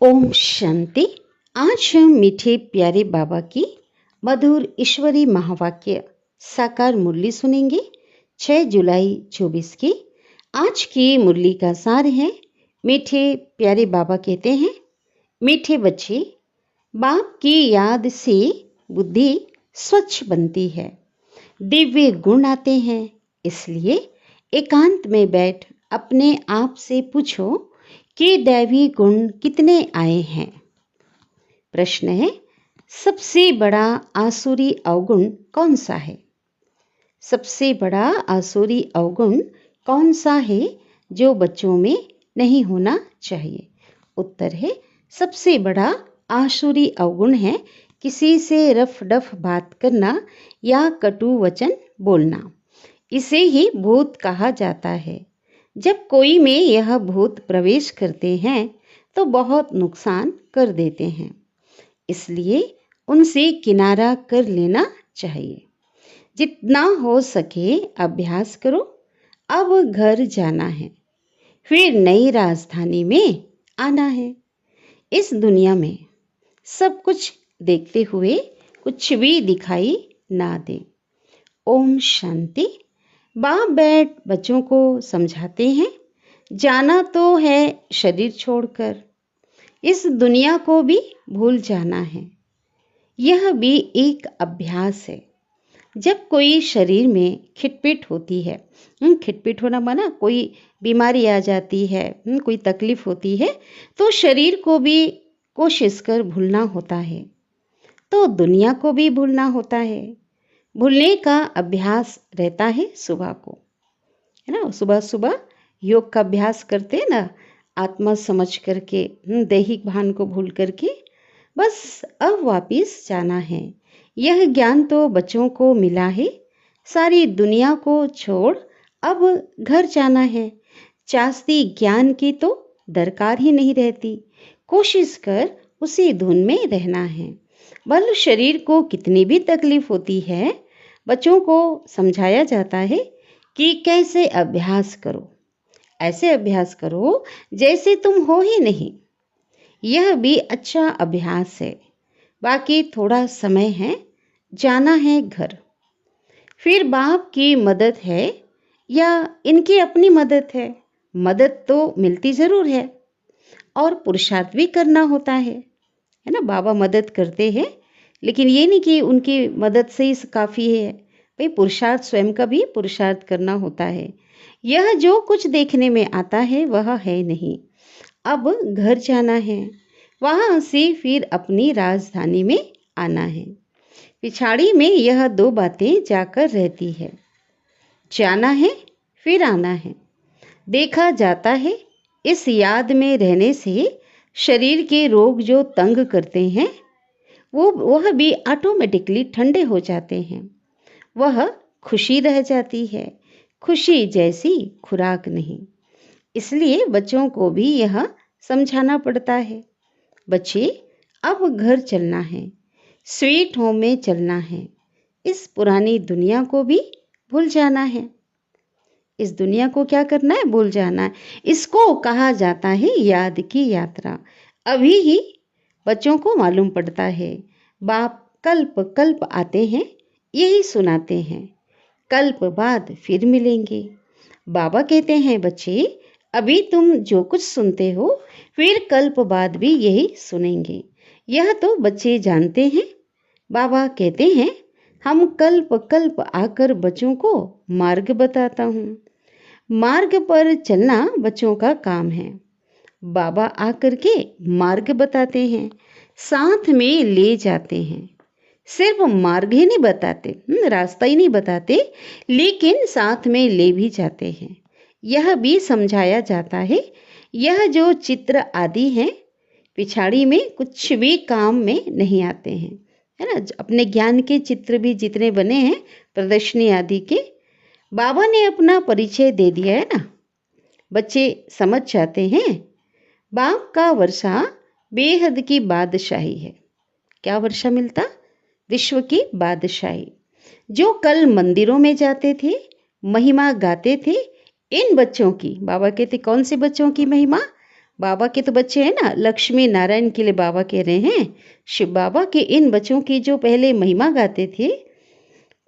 ओम शांति। आज हम मीठे प्यारे बाबा की मधुर ईश्वरी महावाक्य साकार मुरली सुनेंगे। 6 जुलाई 24 की आज की मुरली का सार है। मीठे प्यारे बाबा कहते हैं, मीठे बच्चे, बाप की याद से बुद्धि स्वच्छ बनती है, दिव्य गुण आते हैं। इसलिए एकांत में बैठ अपने आप से पूछो कि दैवी गुण कितने आए हैं। प्रश्न है, सबसे बड़ा आसुरी अवगुण कौन सा है? सबसे बड़ा आसुरी अवगुण कौन सा है जो बच्चों में नहीं होना चाहिए? उत्तर है, सबसे बड़ा आसुरी अवगुण है किसी से रफ डफ बात करना या कटु वचन बोलना। इसे ही भूत कहा जाता है। जब कोई में यह भूत प्रवेश करते हैं तो बहुत नुकसान कर देते हैं, इसलिए उनसे किनारा कर लेना चाहिए। जितना हो सके अभ्यास करो। अब घर जाना है, फिर नई राजधानी में आना है। इस दुनिया में सब कुछ देखते हुए कुछ भी दिखाई ना दे। ओम शांति। बाप बैठ बच्चों को समझाते हैं, जाना तो है शरीर छोड़कर, इस दुनिया को भी भूल जाना है। यह भी एक अभ्यास है। जब कोई शरीर में खिटपिट होती है, खिटपिट होना माना कोई बीमारी आ जाती है, कोई तकलीफ होती है, तो शरीर को भी कोशिश कर भूलना होता है, तो दुनिया को भी भूलना होता है। भूलने का अभ्यास रहता है सुबह को, है ना। सुबह सुबह योग का अभ्यास करते हैं ना, आत्मा समझ करके, दैहिक भान को भूल करके बस अब वापिस जाना है। यह ज्ञान तो बच्चों को मिला है। सारी दुनिया को छोड़ अब घर जाना है। चास्ती ज्ञान की तो दरकार ही नहीं रहती। कोशिश कर उसी धुन में रहना है। भले शरीर को कितनी भी तकलीफ होती है, बच्चों को समझाया जाता है कि कैसे अभ्यास करो। ऐसे अभ्यास करो जैसे तुम हो ही नहीं। यह भी अच्छा अभ्यास है। बाकी थोड़ा समय है, जाना है घर। फिर बाप की मदद है या इनकी अपनी मदद है? मदद तो मिलती ज़रूर है और पुरुषार्थ भी करना होता है ना। बाबा मदद करते हैं, लेकिन ये नहीं कि उनकी मदद से ही काफ़ी है। भाई पुरुषार्थ स्वयं का भी पुरुषार्थ करना होता है। यह जो कुछ देखने में आता है वह है नहीं। अब घर जाना है, वहाँ से फिर अपनी राजधानी में आना है। पिछाड़ी में यह 2 बातें जाकर रहती है, जाना है फिर आना है। देखा जाता है इस याद में रहने से शरीर के रोग जो तंग करते हैं वह भी ऑटोमेटिकली ठंडे हो जाते हैं। वह खुशी रह जाती है, खुशी जैसी खुराक नहीं। इसलिए बच्चों को भी यह समझाना पड़ता है। बच्चे, अब घर चलना है, स्वीट होम में चलना है। इस पुरानी दुनिया को भी भूल जाना है। इस दुनिया को क्या करना है? भूल जाना है। इसको कहा जाता है याद की यात्रा। अभी ही बच्चों को मालूम पड़ता है। बाप कल्प कल्प आते हैं, यही सुनाते हैं, कल्प बाद फिर मिलेंगे। बाबा कहते हैं, बच्चे अभी तुम जो कुछ सुनते हो फिर कल्प बाद भी यही सुनेंगे। यह तो बच्चे जानते हैं। बाबा कहते हैं, हम कल्प कल्प आकर बच्चों को मार्ग बताता हूँ। मार्ग पर चलना बच्चों का काम है। बाबा आकर के मार्ग बताते हैं, साथ में ले जाते हैं। सिर्फ मार्ग ही नहीं बताते, रास्ता ही नहीं बताते, लेकिन साथ में ले भी जाते हैं। यह भी समझाया जाता है, यह जो चित्र आदि हैं पिछाड़ी में कुछ भी काम में नहीं आते हैं, है ना। अपने ज्ञान के चित्र भी जितने बने हैं प्रदर्शनी आदि के, बाबा ने अपना परिचय दे दिया है ना। बच्चे समझ जाते हैं बाप का वर्षा बेहद की बादशाही है। क्या वर्षा मिलता? विश्व की बादशाही। जो कल मंदिरों में जाते थे, महिमा गाते थे, इन बच्चों की, बाबा कहते कौन से बच्चों की महिमा? बाबा के तो बच्चे हैं ना, लक्ष्मी नारायण के लिए बाबा कह रहे हैं। शिव बाबा के इन बच्चों की जो पहले महिमा गाते थे,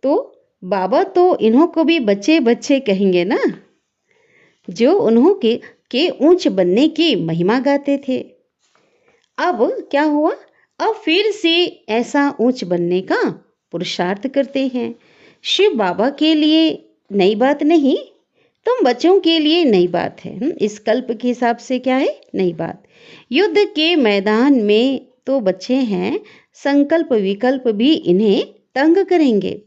तो बाबा तो इन्हों को भी बच्चे बच्चे कहेंगे ना, जो उन्हों के ऊंच बनने की महिमा गाते थे। अब क्या हुआ, अब फिर से ऐसा ऊंच बनने का पुरुषार्थ करते हैं। शिव बाबा के लिए नई बात नहीं, तुम बच्चों के लिए नई बात है। इस कल्प के हिसाब से क्या है, नई बात। युद्ध के मैदान में तो बच्चे हैं, संकल्प विकल्प भी इन्हें तंग करेंगे।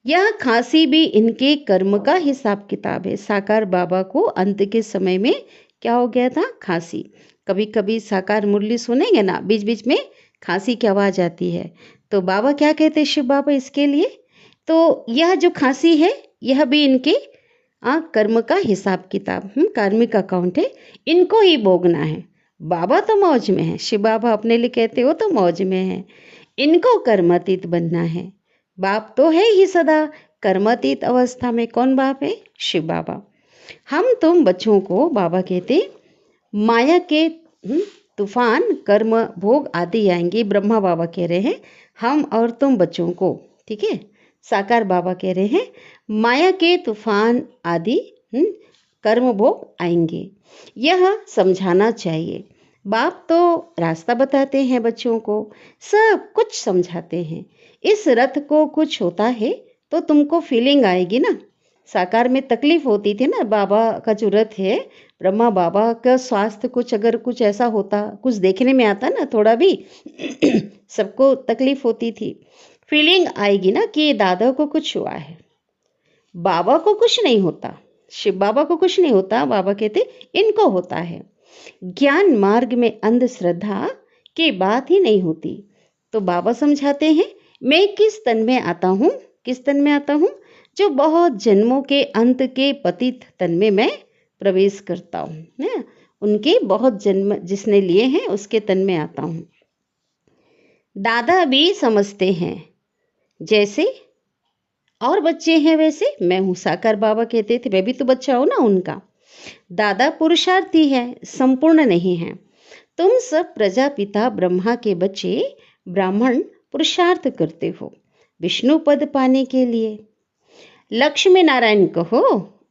यह खांसी भी इनके कर्म का हिसाब किताब है। साकार बाबा को अंत के समय में क्या हो गया था, खांसी। कभी कभी साकार मुरली सुनेंगे ना, बीच बीच में खांसी की आवाज आती है, तो बाबा क्या कहते हैं शिव बाबा इसके लिए, तो यह जो खांसी है यह भी इनके कर्म का हिसाब किताब, कार्मिक अकाउंट है, इनको ही भोगना है। बाबा तो मौज में है, शिव बाबा अपने लिए कहते हो तो मौज में है, इनको कर्मातीत बनना है। बाप तो है ही सदा कर्मातीत अवस्था में। कौन बाप है, शिव बाबा। हम तुम बच्चों को बाबा कहते माया के तूफान कर्म भोग आदि आएंगे। ब्रह्मा बाबा कह रहे हैं हम और तुम बच्चों को, ठीक है। साकार बाबा कह रहे हैं माया के तूफान आदि कर्म भोग आएंगे, यह समझाना चाहिए। बाप तो रास्ता बताते हैं बच्चों को, सब कुछ समझाते हैं। इस रथ को कुछ होता है तो तुमको फीलिंग आएगी ना। साकार में तकलीफ होती थी ना, बाबा का जो रथ है, ब्रह्मा बाबा का स्वास्थ्य कुछ अगर कुछ ऐसा होता, कुछ देखने में आता ना थोड़ा भी सबको तकलीफ होती थी। फीलिंग आएगी ना कि दादा को कुछ हुआ है। बाबा को कुछ नहीं होता, शिव बाबा को कुछ नहीं होता, बाबा कहते इनको होता है। ज्ञान मार्ग में अंधश्रद्धा की बात ही नहीं होती। तो बाबा समझाते हैं मैं किस तन में आता हूँ, किस तन में आता हूँ, जो बहुत जन्मों के अंत के पतित तन में मैं प्रवेश करता हूँ। उनके बहुत जन्म जिसने लिए हैं उसके तन में आता हूँ। दादा भी समझते हैं जैसे और बच्चे हैं वैसे मैं हूँ। साकार बाबा कहते थे मैं भी तो बच्चा हूँ ना उनका। दादा पुरुषार्थी है, संपूर्ण नहीं है। तुम सब प्रजापिता ब्रह्मा के बच्चे ब्राह्मण पुरुषार्थ करते हो विष्णु पद पाने के लिए। लक्ष्मी नारायण कहो,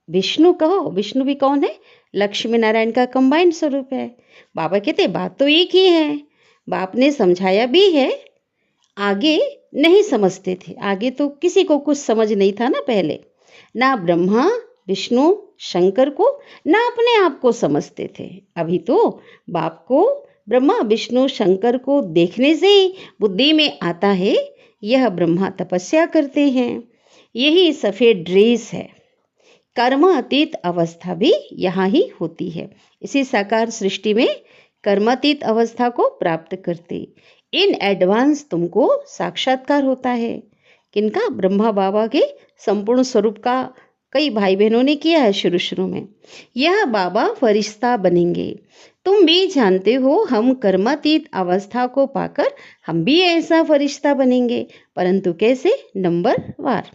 विष्णु कहो, विष्णु भी कौन है, लक्ष्मी नारायण का कंबाइंड स्वरूप है। बाबा कहते बात तो एक ही है, बाप ने समझाया भी है। आगे नहीं समझते थे, आगे तो किसी को कुछ समझ नहीं था ना, पहले ना ब्रह्मा विष्णु शंकर को ना अपने आप को समझते थे। अभी तो बाप को ब्रह्मा विष्णु शंकर को देखने से ही बुद्धि में आता है यह ब्रह्मा तपस्या करते हैं, यही सफेद ड्रेस है। कर्मातीत अवस्था भी यहाँ ही होती है। इसी साकार सृष्टि में कर्मातीत अवस्था को प्राप्त करते इन एडवांस तुमको साक्षात्कार होता है। किनका, ब्रह्मा बाबा के संपूर्ण स्वरूप का कई भाई बहनों ने किया है शुरू शुरू में। यह बाबा फरिश्ता बनेंगे। तुम भी जानते हो हम कर्मातीत अवस्था को पाकर हम भी ऐसा फरिश्ता बनेंगे, परंतु कैसे, नंबर वार।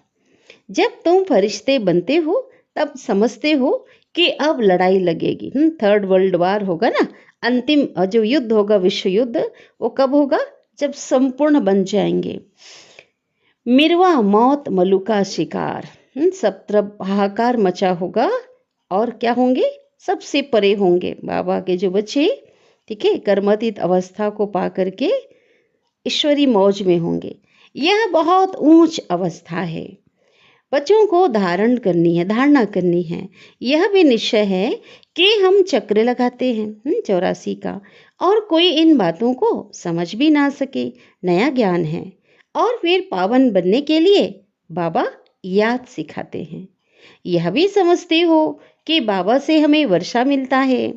जब तुम फरिश्ते बनते हो तब समझते हो कि अब लड़ाई लगेगी, थर्ड वर्ल्ड वार होगा ना, अंतिम जो युद्ध होगा विश्व युद्ध, वो कब होगा, जब संपूर्ण बन जाएंगे। मिरवा मौत मलु का शिकार, सब तरफ हाहाकार मचा होगा और क्या होंगे, सबसे परे होंगे बाबा के जो बच्चे, ठीक है, कर्मातीत अवस्था को पा करके ईश्वरी मौज में होंगे। यह बहुत ऊंच अवस्था है, बच्चों को धारण करनी है, धारणा करनी है। यह भी निश्चय है कि हम चक्र लगाते हैं 84 का, और कोई इन बातों को समझ भी ना सके, नया ज्ञान है। और फिर पावन बनने के लिए बाबा याद सिखाते हैं। यह भी समझते हो कि बाबा से हमें वर्षा मिलता है,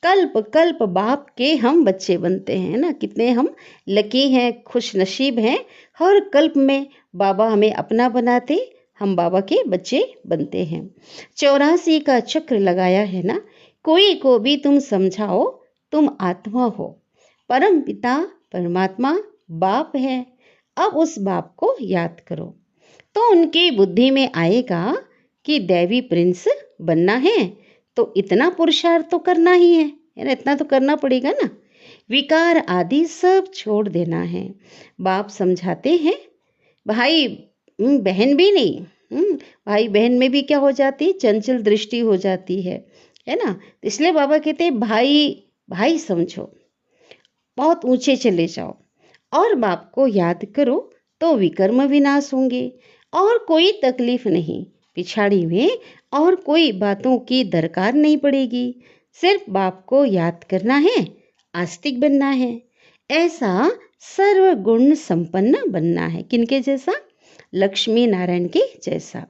कल्प कल्प बाप के हम बच्चे बनते हैं ना। कितने हम लकी हैं, खुश नसीब हैं, हर कल्प में बाबा हमें अपना बनाते, हम बाबा के बच्चे बनते हैं। 84 का चक्र लगाया है ना, कोई को भी तुम समझाओ तुम आत्मा हो, परम पिता परमात्मा बाप है। अब उस बाप को याद करो तो उनकी बुद्धि में आएगा कि दैवी प्रिंस बनना है तो इतना पुरुषार्थ तो करना ही है है ना, इतना तो करना पड़ेगा ना। विकार आदि सब छोड़ देना है। बाप समझाते हैं, भाई बहन भी नहीं, भाई बहन में भी क्या हो जाती है, चंचल दृष्टि हो जाती है ना। तो इसलिए बाबा कहते हैं भाई भाई समझो, बहुत ऊंचे चले जाओ और बाप को याद करो तो विकर्म विनाश होंगे और कोई तकलीफ नहीं, पिछाड़ी में और कोई बातों की दरकार नहीं पड़ेगी। सिर्फ बाप को याद करना है, आस्तिक बनना है, ऐसा सर्वगुण संपन्न बनना है। किनके जैसा? लक्ष्मी नारायण के जैसा।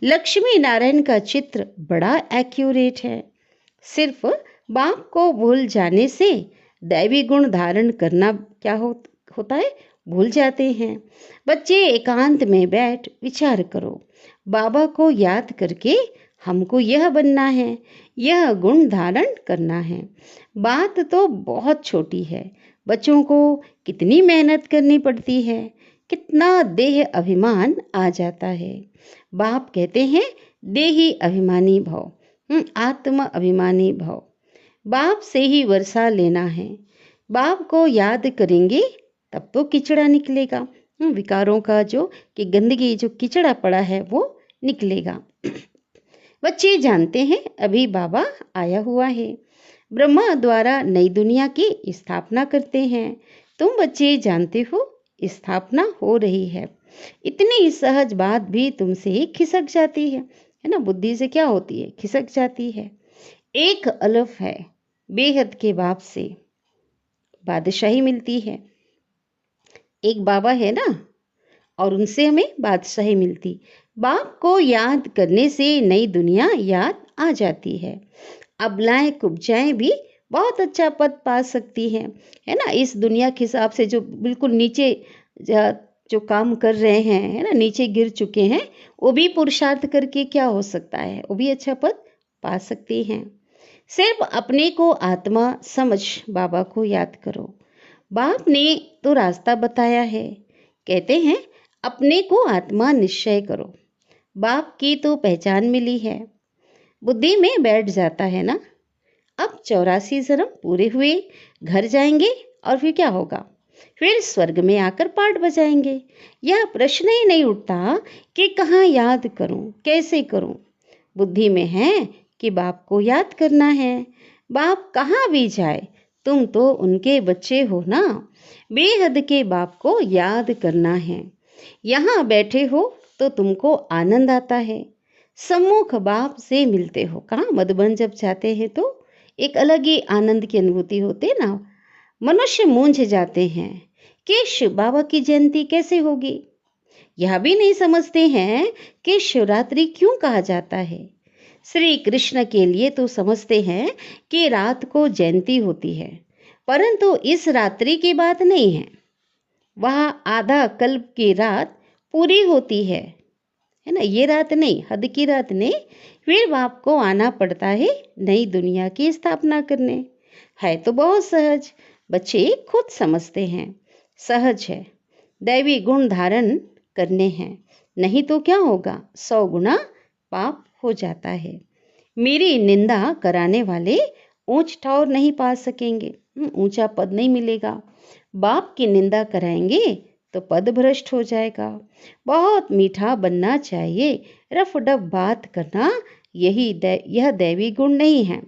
लक्ष्मी नारायण का चित्र बड़ा एक्यूरेट है। सिर्फ बाप को भूल जाने से दैवी गुण धारण करना क्या होता है, भूल जाते हैं। बच्चे एकांत में बैठ विचार करो, बाबा को याद करके हमको यह बनना है, यह गुण धारण करना है। बात तो बहुत छोटी है, बच्चों को कितनी मेहनत करनी पड़ती है, कितना देह अभिमान आ जाता है। बाप कहते हैं देही अभिमानी भव, आत्म अभिमानी भव। बाप से ही वर्षा लेना है। बाप को याद करेंगे तब तो किचड़ा निकलेगा, विकारों का जो कि गंदगी जो किचड़ा पड़ा है वो निकलेगा। बच्चे जानते हैं अभी बाबा आया हुआ है, ब्रह्मा द्वारा नई दुनिया की स्थापना करते हैं। तुम बच्चे जानते हो स्थापना हो रही है। इतनी सहज बात भी तुमसे खिसक जाती है ना, बुद्धि से क्या होती है, खिसक जाती है। एक अलफ है, बेहद के बाप से बादशाही मिलती है। एक बाबा है ना, और उनसे हमें बादशाही मिलती। बाप को याद करने से नई दुनिया याद आ जाती है। अबलाएं कुब्जाएं भी बहुत अच्छा पद पा सकती हैं, है ना। इस दुनिया के हिसाब से जो बिल्कुल नीचे जो काम कर रहे हैं, है ना, नीचे गिर चुके हैं, वो भी पुरुषार्थ करके क्या हो सकता है, वो भी अच्छा पद पा सकती हैं। सिर्फ अपने को आत्मा समझ बाबा को याद करो। बाप ने तो रास्ता बताया है, कहते हैं अपने को आत्मा निश्चय करो। बाप की तो पहचान मिली है, बुद्धि में बैठ जाता है ना। अब 84 जन्म पूरे हुए, घर जाएंगे और फिर क्या होगा, फिर स्वर्ग में आकर पाठ बजाएंगे। यह प्रश्न ही नहीं उठता कि कहाँ याद करूं, कैसे करूं। बुद्धि में है कि बाप को याद करना है। बाप कहाँ भी जाए, तुम तो उनके बच्चे हो ना। बेहद के बाप को याद करना है। यहाँ बैठे हो तो तुमको आनंद आता है, सम्मुख बाप से मिलते हो। कहाँ मधुबन जब जाते हैं तो एक अलग ही आनंद की अनुभूति होती ना। मनुष्य मूंझ जाते हैं कि शिव बाबा की जयंती कैसे होगी। यह भी नहीं समझते हैं कि शिवरात्रि क्यों कहा जाता है। श्री कृष्ण के लिए तो समझते हैं कि रात को जयंती होती है, परंतु इस रात्रि की बात नहीं है। वहाँ आधा कल्प की रात पूरी होती है ना। ये रात नहीं, हद की रात नहीं। फिर बाप को आना पड़ता है नई दुनिया की स्थापना करने। है तो बहुत सहज, बच्चे खुद समझते हैं, सहज है। दैवी गुण धारण करने हैं, नहीं तो क्या होगा, 100 गुना पाप हो जाता है। मेरी निंदा कराने वाले ऊंच ठावर नहीं पा सकेंगे, ऊंचा पद नहीं मिलेगा। बाप की निंदा कराएंगे तो पद भ्रष्ट हो जाएगा। बहुत मीठा बनना चाहिए, रफ डफ बात करना यह दैवी गुण नहीं है।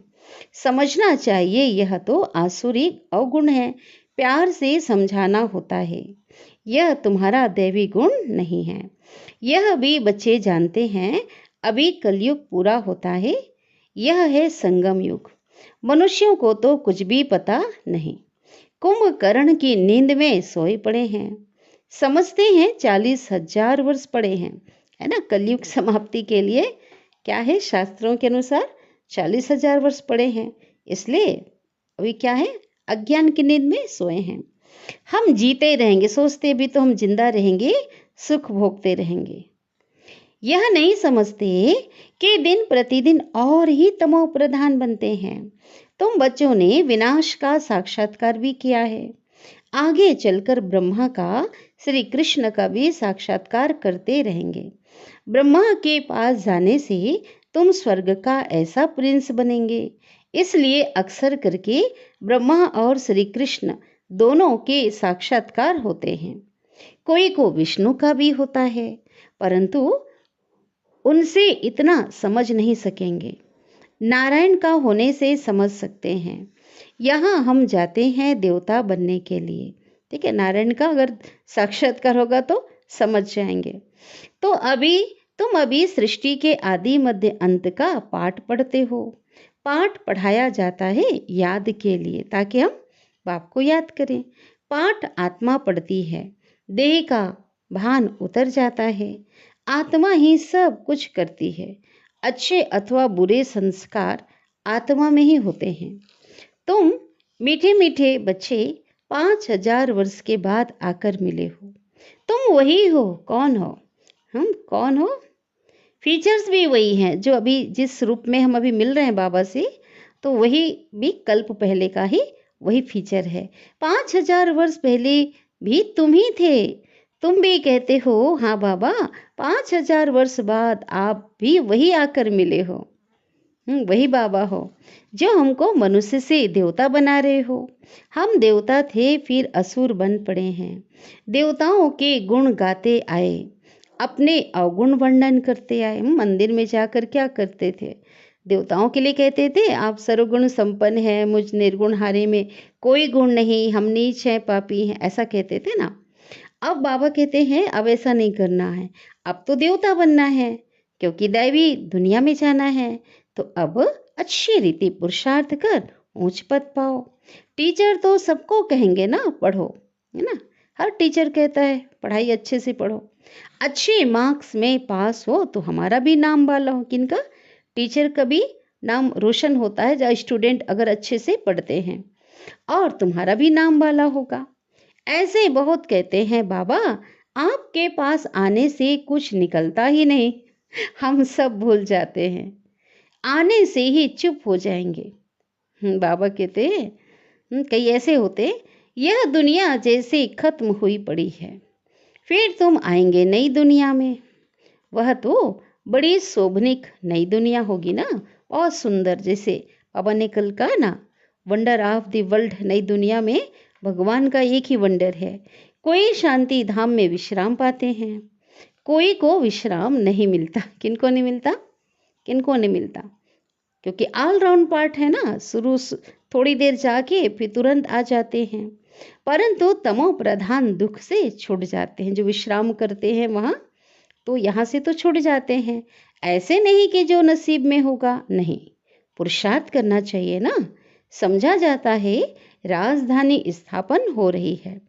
समझना चाहिए यह तो आसुरी अवगुण है, प्यार से समझाना होता है। यह तुम्हारा दैवी गुण नहीं है। यह भी बच्चे जानते हैं, अभी कलयुग पूरा होता है, यह है संगम युग। मनुष्यों को तो कुछ भी पता नहीं, कुंभकर्ण की नींद में सोए पड़े हैं। समझते हैं 40,000 वर्ष पड़े हैं, है ना। कलयुग समाप्ति के लिए क्या है, शास्त्रों के अनुसार 40,000 वर्ष पड़े हैं। इसलिए अभी क्या है, अज्ञान की नींद में सोए हैं। हम जीते रहेंगे, सोचते भी तो हम जिंदा रहेंगे, सुख भोगते रहेंगे। यह नहीं समझते कि दिन प्रतिदिन और ही तमो प्रधान बनते हैं। तुम बच्चों ने विनाश का साक्षात्कार भी किया है, आगे चलकर ब्रह्मा का, श्री कृष्ण का भी साक्षात्कार करते रहेंगे। ब्रह्मा के पास जाने से तुम स्वर्ग का ऐसा प्रिंस बनेंगे, इसलिए अक्सर करके ब्रह्मा और श्री कृष्ण दोनों के साक्षात्कार होते हैं। कोई को विष्णु का भी होता है, परंतु उनसे इतना समझ नहीं सकेंगे। नारायण का होने से समझ सकते हैं। यहाँ हम जाते हैं देवता बनने के लिए, ठीक है। नारायण का अगर साक्षात्कार होगा तो समझ जाएंगे। तो तुम अभी सृष्टि के आदि मध्य अंत का पाठ पढ़ते हो। पाठ पढ़ाया जाता है याद के लिए, ताकि हम बाप को याद करें। पाठ आत्मा पढ़ती है, देह का भान उतर जाता है। आत्मा ही सब कुछ करती है। अच्छे अथवा बुरे संस्कार आत्मा में ही होते हैं। तुम मीठे मीठे बच्चे 5,000 वर्ष के बाद आकर मिले हो। तुम वही हो। कौन हो? हम कौन हो? फीचर्स भी वही हैं जो अभी जिस रूप में हम अभी मिल रहे हैं बाबा से, तो वही भी कल्प पहले का ही वही फीचर है। 5,000 वर्ष पहले भी तुम ही थे। तुम भी कहते हो हाँ बाबा, 5,000 वर्ष बाद आप भी वही आकर मिले हो। वही बाबा हो जो हमको मनुष्य से देवता बना रहे हो। हम देवता थे, फिर असुर बन पड़े हैं। देवताओं के गुण गाते आए, अपने अवगुण वर्णन करते आए। मंदिर में जाकर क्या करते थे? देवताओं के लिए कहते थे आप सर्वगुण संपन्न हैं, मुझ निर्गुण हारे में कोई गुण नहीं, हम नीच हैं, पापी हैं, ऐसा कहते थे ना। अब बाबा कहते हैं अब ऐसा नहीं करना है, अब तो देवता बनना है, क्योंकि दैवी दुनिया में जाना है। तो अब अच्छी रीति पुरुषार्थ कर ऊंच पद पाओ। टीचर तो सबको कहेंगे ना पढ़ो, है ना। हर टीचर कहता है पढ़ाई अच्छे से पढ़ो, अच्छे मार्क्स में पास हो तो हमारा भी नाम वाला हो। किनका? टीचर का भी नाम रोशन होता है जब स्टूडेंट अगर अच्छे से पढ़ते हैं, और तुम्हारा भी नाम वाला होगा। ऐसे बहुत कहते हैं बाबा, आपके पास आने से कुछ निकलता ही नहीं, हम सब भूल जाते हैं, आने से ही चुप हो जाएंगे। बाबा कहते हैं कई ऐसे होते, यह दुनिया जैसे खत्म हुई पड़ी है, फिर तुम आएंगे नई दुनिया में। वह तो बड़ी शोभनिक नई दुनिया होगी ना, बहुत सुंदर। जैसे बाबा ने कल कहा ना, वंडर ऑफ द वर्ल्ड, नई दुनिया में भगवान का एक ही वंडर है। कोई शांति धाम में विश्राम पाते हैं, कोई को विश्राम नहीं मिलता। किनको नहीं मिलता? किनको नहीं मिलता? क्योंकि ऑल राउंड पार्ट है ना, थोड़ी देर जाके फिर तुरंत आ जाते हैं। परंतु तमो प्रधान दुख से छूट जाते हैं। जो विश्राम करते हैं वहाँ तो यहाँ से तो छूट जाते हैं। ऐसे नहीं कि जो नसीब में होगा, नहीं, पुरुषार्थ करना चाहिए ना। समझा जाता है राजधानी स्थापन हो रही है।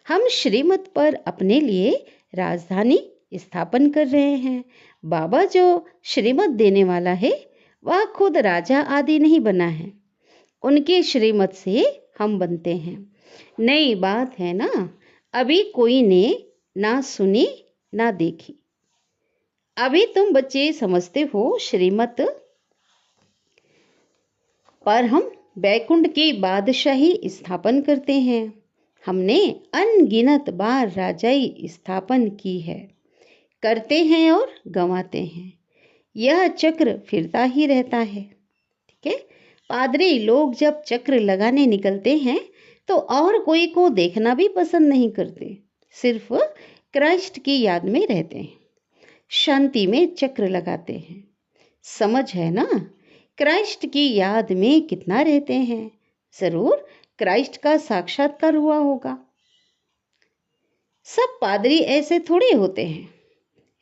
हम श्रीमत पर अपने लिए राजधानी स्थापन कर रहे हैं। बाबा जो श्रीमत देने वाला है वह खुद राजा आदि नहीं बना है, उनके श्रीमत से हम बनते हैं। नई बात है ना, अभी कोई ने ना सुनी ना देखी। अभी तुम बच्चे समझते हो श्रीमत पर हम बैकुंठ की बादशाही स्थापन करते हैं। हमने अनगिनत बार राजाई स्थापन की है, करते हैं और गंवाते हैं। यह चक्र फिरता ही रहता है, ठीक है। पादरी लोग जब चक्र लगाने निकलते हैं तो और कोई को देखना भी पसंद नहीं करते, सिर्फ क्राइस्ट की याद में रहते हैं, शांति में चक्र लगाते हैं। समझ है ना? क्राइस्ट की याद में कितना रहते हैं। जरूर क्राइस्ट का साक्षात्कार हुआ होगा। सब पादरी ऐसे थोड़े होते हैं,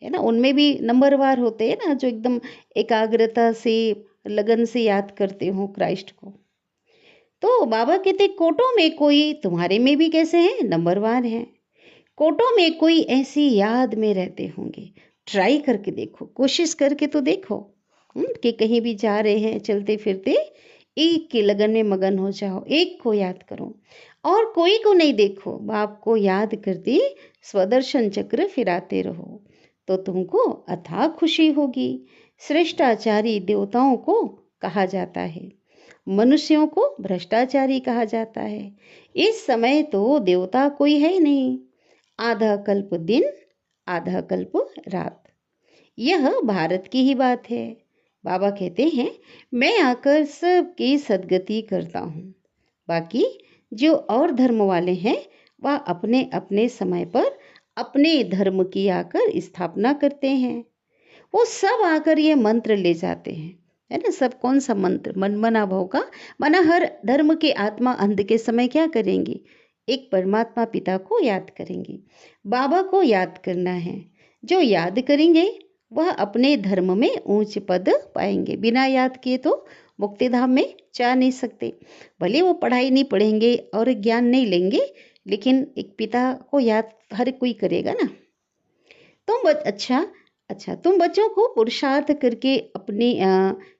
है ना। उनमें भी नंबरवार होते हैं ना, जो एकदम एकाग्रता से लगन से याद करते हो क्राइस्ट को। तो बाबा कहते कोटों में कोई, तुम्हारे में भी कैसे हैं? नंबरवार हैं। कोटों में कोई ऐसी याद में रहते होंगे। ट्राई करके देखो, कोशिश करके तो देखो कि कहीं भी जा रहे हैं चलते फिरते एक की लगन में मगन हो जाओ, एक को याद करो और कोई को नहीं देखो। बाप को याद करते स्वदर्शन चक्र फिराते रहो तो तुमको अथाह खुशी होगी। श्रेष्ठाचारी देवताओं को कहा जाता है, मनुष्यों को भ्रष्टाचारी कहा जाता है। इस समय तो देवता कोई है ही नहीं। आधा कल्प दिन, आधा कल्प रात। यह भारत की ही बात है। बाबा कहते हैं, मैं आकर सबकी सद्गति करता हूँ। बाकी जो और धर्म वाले हैं वह अपने अपने समय पर अपने धर्म की आकर स्थापना करते हैं। वो सब आकर ये मंत्र ले जाते हैं, है ना। सब कौन सा मंत्र? मनमना भव का मना। हर धर्म के आत्मा अंत के समय क्या करेंगे? एक परमात्मा पिता को याद करेंगे, बाबा को याद करना है। जो याद करेंगे वह अपने धर्म में ऊंच पद पाएंगे। बिना याद किए तो मुक्ति धाम में जा नहीं सकते। भले वो पढ़ाई नहीं पढ़ेंगे और ज्ञान नहीं लेंगे, लेकिन एक पिता को याद हर कोई करेगा ना। तुम बच्चों को पुरुषार्थ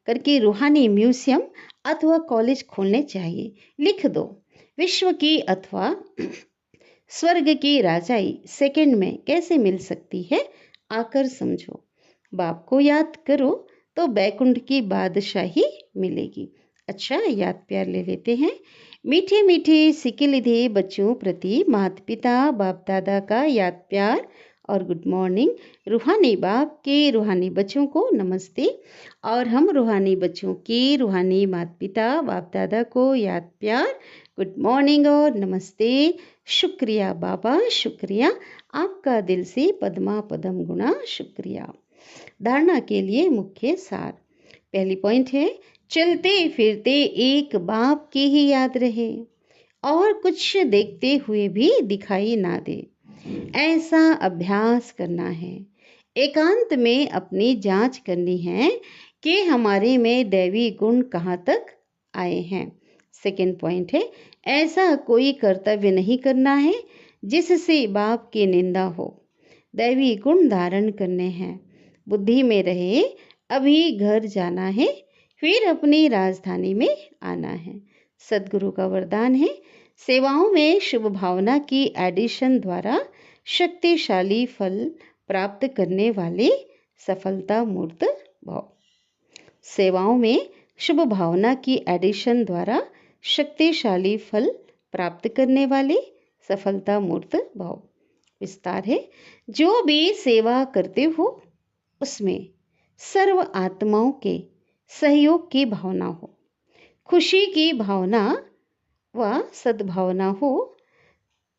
करके रूहानी म्यूजियम अथवा कॉलेज खोलने चाहिए। लिख दो, विश्व की अथवा स्वर्ग की राजाई सेकंड में कैसे मिल सकती है, आकर समझो। बाप को याद करो तो बैकुंठ की बादशाही मिलेगी। अच्छा, याद प्यार ले लेते हैं। मीठे मीठे सिके लिधे बच्चों प्रति माता पिता बाप दादा का याद प्यार और गुड मॉर्निंग। रूहानी बाप के रूहानी बच्चों को नमस्ते, और हम रूहानी बच्चों के रूहानी माता पिता बाप दादा को याद प्यार, गुड मॉर्निंग और नमस्ते। शुक्रिया बाबा, शुक्रिया आपका दिल से पद्मा पदम गुणा शुक्रिया। धारणा के लिए मुख्य सार। पहली पॉइंट है, चलते फिरते एक बाप की ही याद रहे और कुछ देखते हुए भी दिखाई ना दे। ऐसा अभ्यास करना है। एकांत में अपनी जांच करनी है कि हमारे में दैवी गुण कहाँ तक आए हैं। सेकंड पॉइंट है, ऐसा कोई कर्तव्य नहीं करना है जिससे बाप की निंदा हो। दैवी गुण धारण करने हैं। बुद्धि में रहे, अभी घर जाना है, फिर अपनी राजधानी में आना है। सदगुरु का वरदान है, सेवाओं में शुभ भावना की एडिशन द्वारा शक्तिशाली फल प्राप्त करने वाले सफलता मूर्त भाव। सेवाओं में शुभ भावना की एडिशन द्वारा शक्तिशाली फल प्राप्त करने वाले सफलता मूर्त भाव। विस्तार है, जो भी सेवा करते हो उसमें सर्व आत्माओं के सहयोग की भावना हो, खुशी की भावना व सद्भावना हो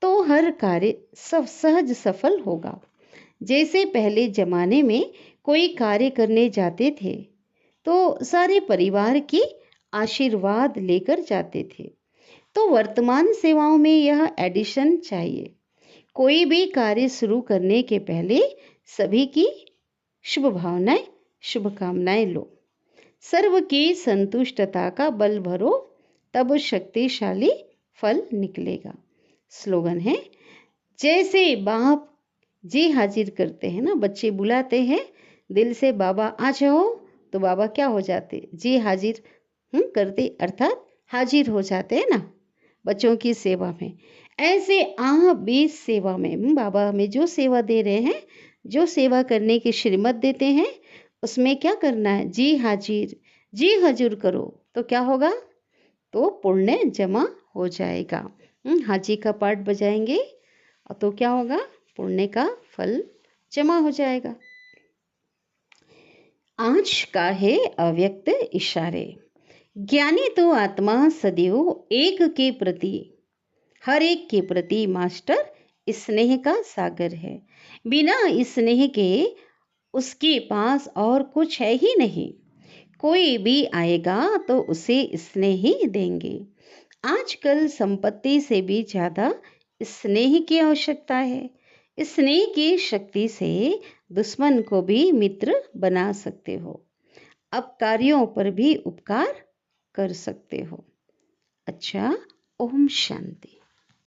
तो हर कार्य सहज सफल होगा। जैसे पहले जमाने में कोई कार्य करने जाते थे तो सारे परिवार की आशीर्वाद लेकर जाते थे, तो वर्तमान सेवाओं में यह एडिशन चाहिए। कोई भी कार्य शुरू करने के पहले सभी की शुभ भावनाएं, शुभकामनाएं लो। सर्व की संतुष्टता का बल भरो, तब शक्तिशाली फल निकलेगा। स्लोगन है, जैसे बाप जी हाजिर करते हैं ना, बच्चे बुलाते हैं दिल से, बाबा आ जाओ, तो बाबा क्या हो जाते? जी हाजिर करते, अर्थात हाजिर हो जाते हैं ना बच्चों की सेवा में। ऐसे आप भी सेवा में, बाबा हमें जो सेवा दे रहे हैं, जो सेवा करने की श्रीमत देते हैं, उसमें क्या करना है? जी हाजिर, जी हजूर करो, तो क्या होगा? तो पुण्य जमा हो जाएगा। हाजी का पाठ बजाएंगे तो क्या होगा? पुण्य का फल जमा हो जाएगा। आज का है अव्यक्त इशारे। ज्ञानी तो आत्मा सदैव एक के प्रति, हर एक के प्रति मास्टर स्नेह का सागर है। बिना स्नेह के उसके पास और कुछ है ही नहीं। कोई भी आएगा तो उसे स्नेह ही देंगे। आजकल संपत्ति से भी ज्यादा स्नेह की आवश्यकता है। स्नेह की शक्ति से दुश्मन को भी मित्र बना सकते हो, अपकारियों पर भी उपकार कर सकते हो। अच्छा, ओम शांति।